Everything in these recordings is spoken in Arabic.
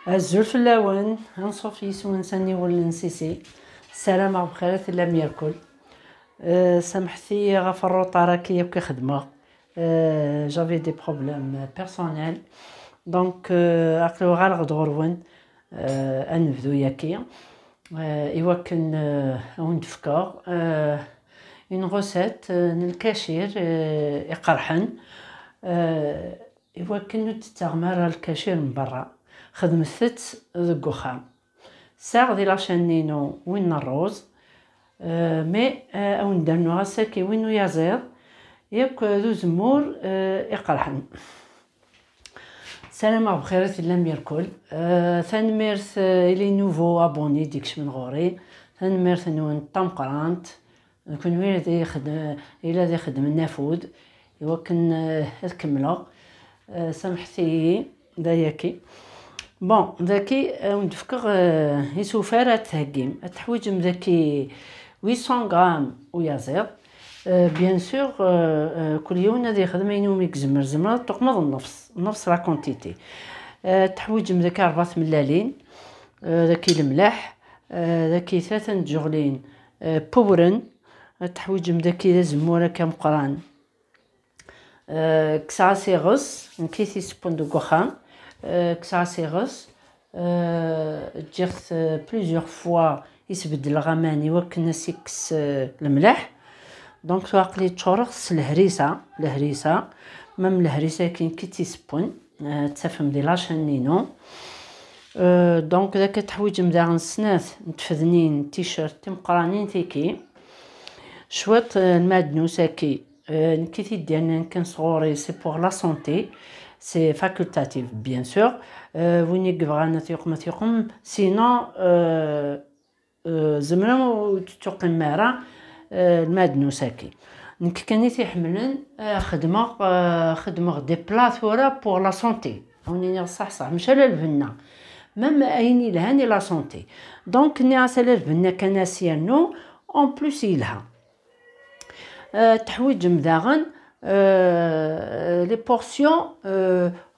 الزول في اللون هنصوف يسون سني ولا نسيسي. السلام بخير لم ياكل. سامحتي غفر الروطاره كي يبقى خدمه. جافي دي بروبليم بيرسونيل دونك عقلو غير غدغرون. انبدو ياكي ايوا كان او نتفكر اون غوسيت الكاشير يقرحن. ايوا كان تستعمر الكاشير من برا خدمت ذك وخام ساغ دي لاشانينو وين الروز. مي او ندرنو غاساكي وينو يزير ياك ذو زمور يقرحن. السلام بخير لم يركل. ثانميرث الي نوفو ابوني ديكش من غوري. ثانميرث نون طمقرانت كون وين دي خدم الى دي خدم النافود يوكن كملو. سامحتي داياكي بون ذاكي ندفكر يسوفار تهجيم تحويج ذاكي 800 غرام ويازير. بيان سور كل يوم هذه خدمه ينوم يكزمر زمرة تقمض النفس لا كونتيتي. تحويج ذاك 4 ملالين. ذاكي الملاح. ذاكي 3 جغلين بوبرن. تحويج ذاكي زمورة كمقران. كساسي غص نكيثي سبون دو غوخام. كساسي غص جيرت بليزيور فوا يسبدل غماني وكنا سيكس الملاح. دونك واقلي تشورغس الهريسه مام الهريسه كاين كي تيسبون تفهم دي لاشانينو. دونك ذاك تحويج مداغن سناث نتفذنين تيشيرت تمقرانين تيكي شويه الماء ساكي نكيتي ديالنا كان صغوري سي بور لا سونتي سي فاكولتاتيف بيان سور. وين يقبغانا تيقم تيقم سينو زمرا تقم مارا الماء ساكي نك كاني تيحملن خدمه دي بلاثورا بور لا سونتي هوني صح مش على البنا مام ايني لهاني لا سونتي دونك ني على البنا كناسيانو اون بلوس يلها. تحويج مداغن لي بورسيون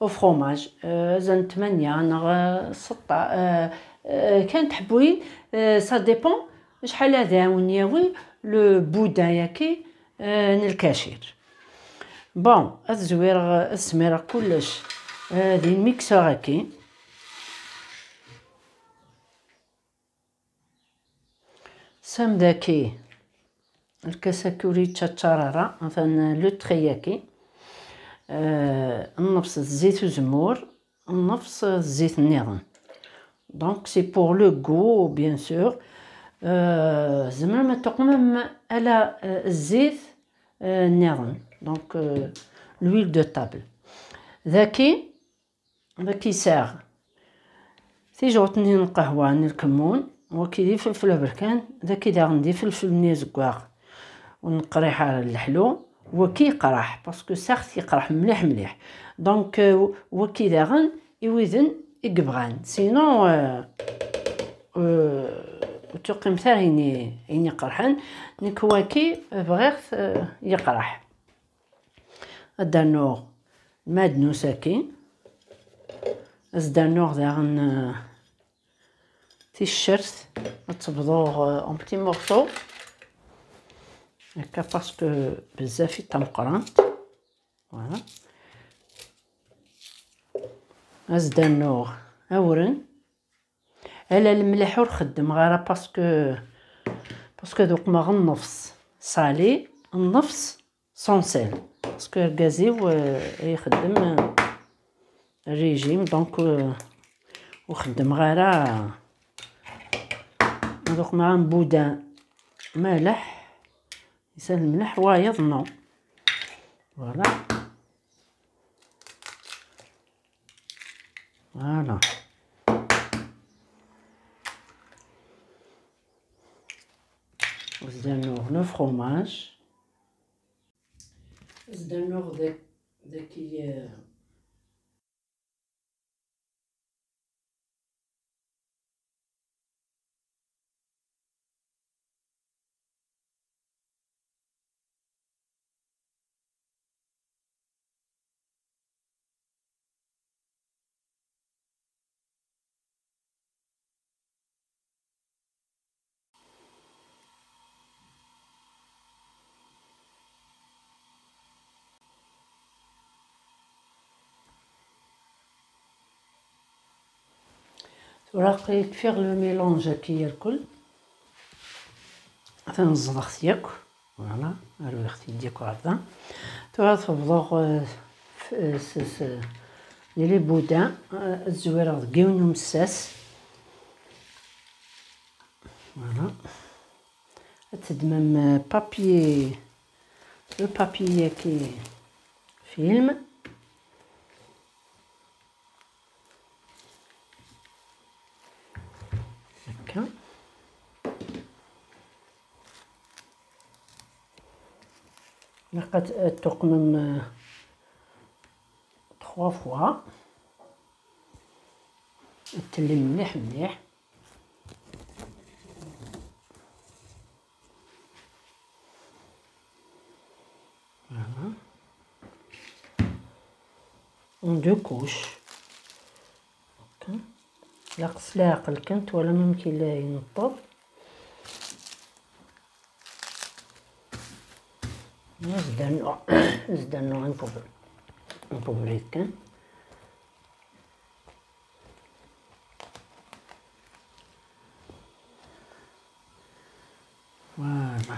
او فروماج زن 8 6 كان تحبوين سا ديبون شحال هذا ونياوي لو بودان ياكي الكاشير. بون الزوير السميره كلش هذه الميكسور هاكي سام داكي الكساكوري تشاتشارارا مثلا لو تخياكي. النفس الزيت وزمور النفس الزيت النظام دونك سي بور لو غو بيان سور. زعما ما تقمم على الزيت النظام دونك لويل دو طابل ذاكي ساغ تيجو تنين القهوه الكمون وكيدي فلفل بركان ذاكي دا غندي فلفل نيزكواغ ونقريح على اللحلو وكي قرح باسكو ساخت يقرح مليح دونك وكي داغن يوزن يقبغان سينو تقيم ثاني قرحان نكواكي بغيت يقرح. الدانور ماد ساكين الدانور داغن تيشيرت تبدوه اون بتي مورسو هكا باسكو بزاف تمقرانت فوالا. الدانور اورن على الملح ورخدم غير باسكو دوك ما النفس صالي النفس سونسيل باسكو الكازيو يخدم الريجيم دونك وخدم غير دوك مع بودان مالح يسال الملح وايض نو فوالا. زدانوغ لو فروماج زدانوغ داكي وراقي كفيغ لو ميلونج كي يركل تنزل خصيك فوالا هارو اختي ديك هكذا تفضغ لي بودان الزويرة دقيونو مساس فوالا تدمم بابي لو بابي كي فيلم هكا لقات تقمم 3 فوا تلي مليح مليح فوالا اون دو كوش هكا لا قص عقل كنت ولا ممكن لا ينطر زدانو ان بوبريت كان فوالا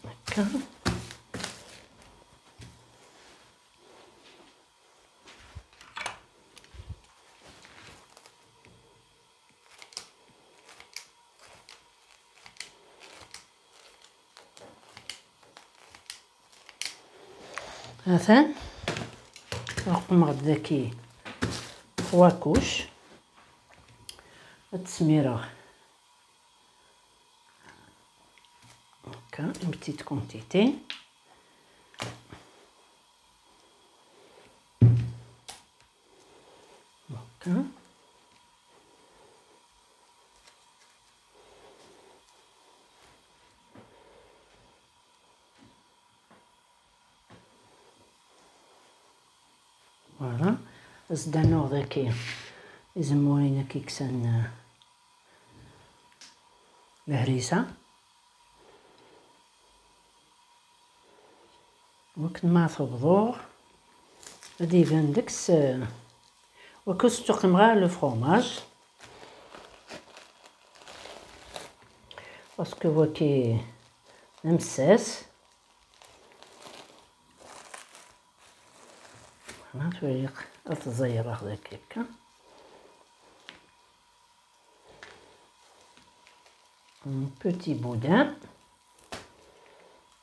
هكا هذا رقم غداكي 3 كوش التسميرة هكا اون بتيت كونتيتي هكا فوالا زدانو ذاكي يزموين كيكسان الهريسة وقت ما تبضوغ غادي يبان داكس وكنستخدم غير لو فروماج باسكو هو كي ممساس هنا توريق تزير هكداك هكا بوتي بودان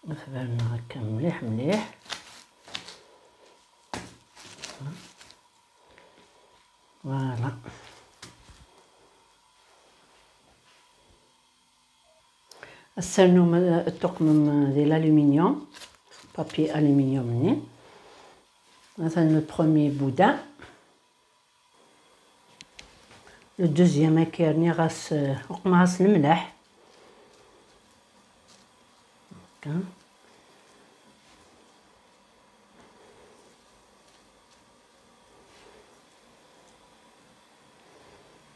نخبرنا هكا مليح مليح فوالا استعملوا الطقم ديال الالومنيوم بابي الومنيوم مني مثلا لو بروميي بودان لو دوزيام كيرني غاس وقماص الملح هكا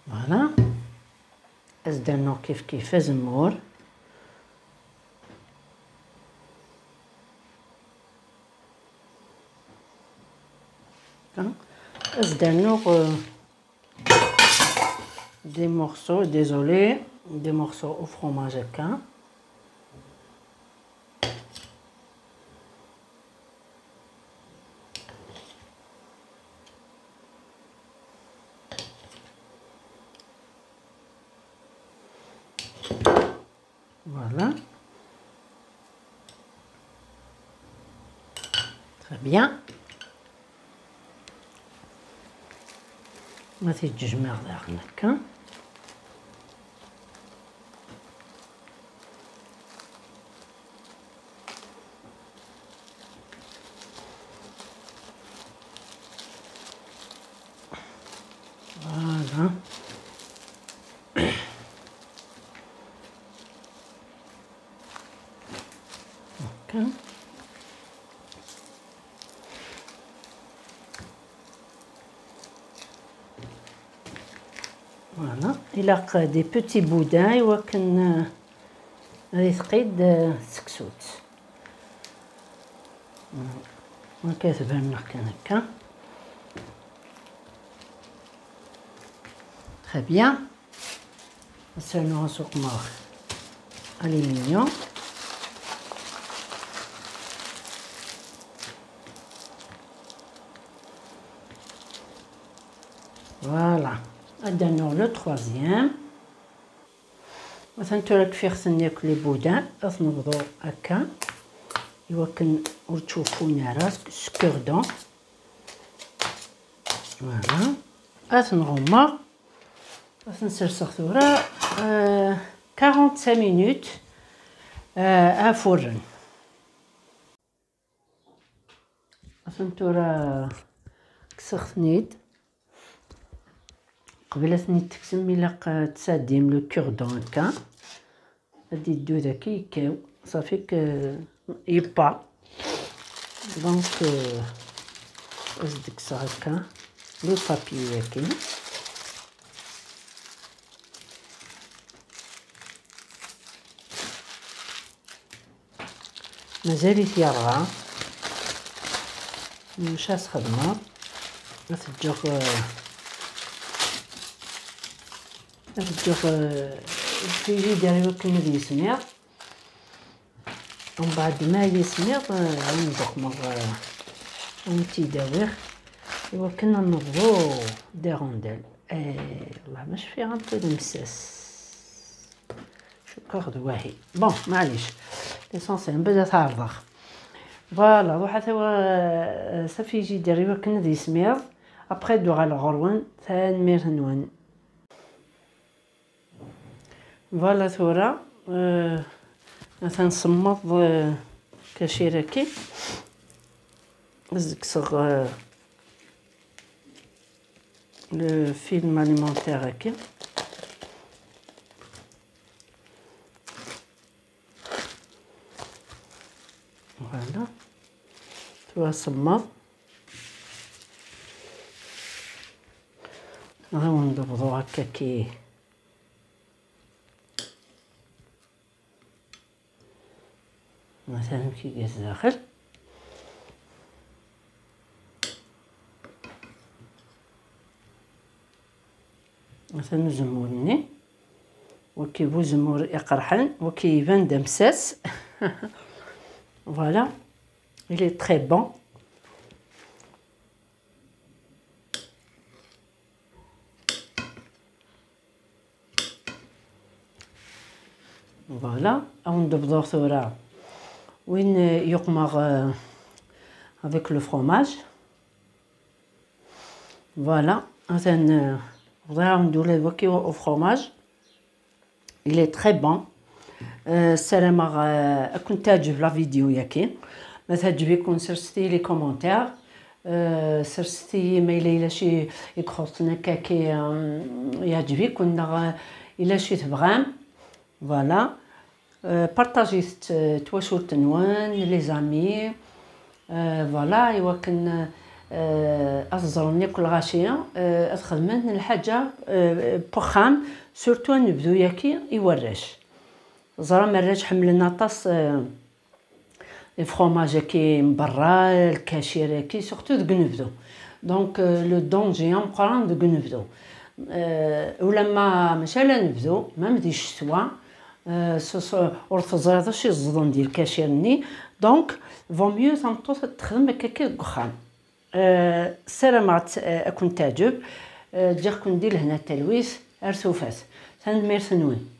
فوالا ازدانو كيف زمور ازدانو des morceaux, désolé, des morceaux au fromage هكا voilà très bien ما تيتجمع داخل هكا فوالا هكا فوالا إلا دي بوتي بودان إوا كان غادي تقيد السكسوت كتبان لنا كان هكا très bien. نسالو سوق ماغ الومنيوم. فوالا عندنا لو تروازيام. مثلا نتورا كيفاه خصنا ناكل لي بودان، خاص نبدو هكا يمكن تشوفوني راه سكوردون. فوالا خاص نغمر، خاص نسرسخ ثورا 45 مينوت فرن. خاص نتورا كسختنيد قبل ثنيت تكسم إلا تساديم لو كوردون هكا، غادي يدو داك يكاو صافيك يبا. دونك أزدكسا هكا لو بابي ياكي. مازاليت يرغى مشاس خدمة نتجوغ الفيجي ديالي يمكن يسمير، ومن بعد ما يسمير ندوق مرة ونتيداويه يمكن نبضو دي رونديل. والله ماش فيها غنبقى نمساس شكر دواهي. بون معليش ليسونسيال نبدا تعرض. فوالا روح توا سافيجي ديالي يمكن يسمير ابخي دوغ على الغروان ثان مير هنوان. فوالا ثورا مثلا نصمط كاشيراكي نزكسغ لو فيلم اليمونتير هكا. فوالا توا صمط غير ندبضو هكا كي مثلا كي جاز داخل. مثلا زمورني وكيبو زمور يقرحن وكيبان دمساس. فوالا il est très bon. فوالا او ندبضو ثورا وين يقمغ avec le fromage. Voilà مثلا نبغيو نديرو بوكي au fromage. il est très bon. السلامة كنت تعجب لا فيديو ياكي ما تعجبكم سرستي لي كومونتير، سرستي مايله الى شي يخصنا كاكي يعجبك ولا الى شي تبغام. فوالا بارطاجيت تواشور تنوان لي زامي. فوالا يمكن أصدرني كل غاشية أتخدمن الحاجة بخام سورتو نبدو ياكي يورش زرا مراج حملنا طاس الفرomاج كي من برا الكاشير كي سورتو دك نبدو. دونك لو دونجي مقران دك نبدو ولما مشالا نبدو ما مديش سوا ور تزريض شي الزضن ديال الكاشيرني. دونك فو ميو تنطو تخدم هكاكي دخان. السلامة أكون تعجب تجيكم ندير هنا التلويث أرسوفات. تنمير سنوين.